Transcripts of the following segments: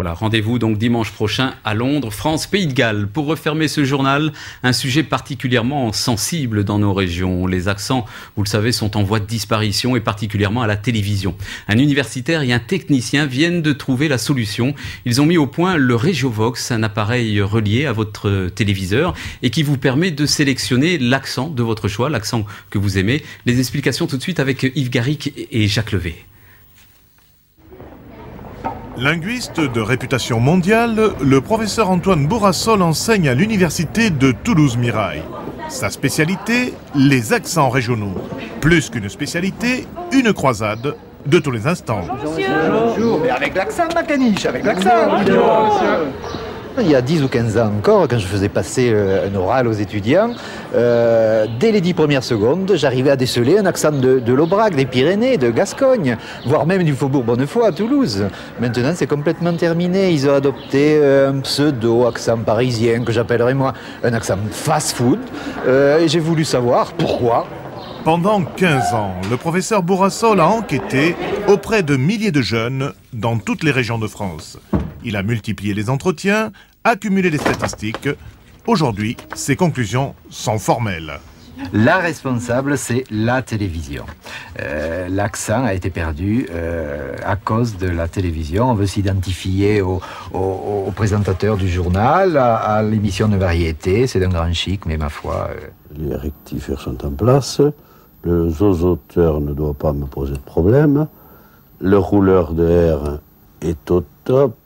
Voilà, rendez-vous donc dimanche prochain à Londres, France, Pays de Galles. Pour refermer ce journal, un sujet particulièrement sensible dans nos régions. Les accents, vous le savez, sont en voie de disparition et particulièrement à la télévision. Un universitaire et un technicien viennent de trouver la solution. Ils ont mis au point le Regiovox, un appareil relié à votre téléviseur et qui vous permet de sélectionner l'accent de votre choix, l'accent que vous aimez. Les explications tout de suite avec Yves Garrick et Jacques Levé. Linguiste de réputation mondiale, le professeur Antoine Bourrassol enseigne à l'université de Toulouse-Mirail. Sa spécialité, les accents régionaux. Plus qu'une spécialité, une croisade de tous les instants. Bonjour. Mais avec l'accent, ma caniche, avec l'accent. Il y a 10 ou 15 ans encore, quand je faisais passer un oral aux étudiants, dès les 10 premières secondes, j'arrivais à déceler un accent de l'Aubrac, des Pyrénées, de Gascogne, voire même du Faubourg Bonnefoy à Toulouse. Maintenant, c'est complètement terminé. Ils ont adopté un pseudo-accent parisien que j'appellerais moi un accent fast-food. Et j'ai voulu savoir pourquoi. Pendant 15 ans, le professeur Bourrassol a enquêté auprès de milliers de jeunes dans toutes les régions de France. Il a multiplié les entretiens, accumulé les statistiques. Aujourd'hui, ses conclusions sont formelles. La responsable, c'est la télévision. L'accent a été perdu à cause de la télévision. On veut s'identifier au présentateur du journal, à l'émission de variété. C'est d'un grand chic, mais ma foi... Les rectifieurs sont en place. Le zozoteur ne doit pas me poser de problème. Le rouleur de air est au top.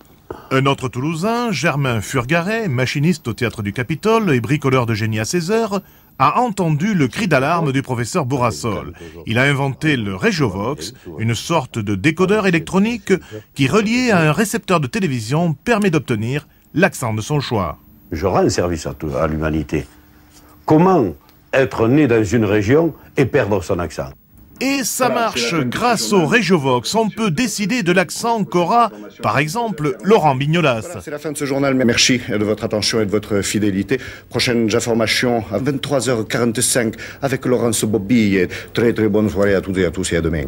Un autre Toulousain, Germain Furgaret, machiniste au Théâtre du Capitole et bricoleur de génie à 16 heures, a entendu le cri d'alarme du professeur Bourrassol. Il a inventé le Regiovox, une sorte de décodeur électronique qui, relié à un récepteur de télévision, permet d'obtenir l'accent de son choix. Je rends service à l'humanité. Comment être né dans une région et perdre son accent? Et ça marche, grâce au Regiovox, on peut décider de l'accent qu'aura, par exemple, Laurent Bignolas. Voilà, c'est la fin de ce journal, mais merci de votre attention et de votre fidélité. Prochaines informations à 23h45 avec Laurence Bobille. Très bonne soirée à toutes et à tous et à demain.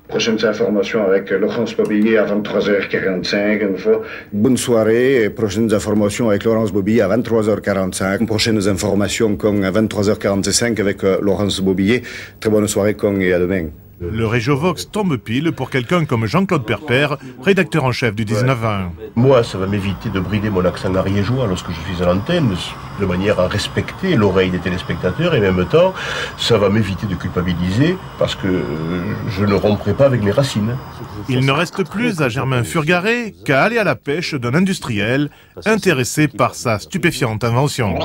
Prochaines informations avec Laurence Bobille à 23h45 une fois. Bonne soirée et prochaines informations avec Laurence Bobille à 23h45. Prochaines informations à 23h45 avec Laurence Bobille. Très bonne soirée et à demain. Le Regiovox tombe pile pour quelqu'un comme Jean-Claude Perper, rédacteur en chef du 19-20. Moi, ça va m'éviter de brider mon accent ariégeois lorsque je suis à l'antenne, de manière à respecter l'oreille des téléspectateurs, et en même temps, ça va m'éviter de culpabiliser parce que je ne romprai pas avec mes racines. Il ne reste plus à Germain Furgaret qu'à aller à la pêche d'un industriel intéressé par sa stupéfiante invention.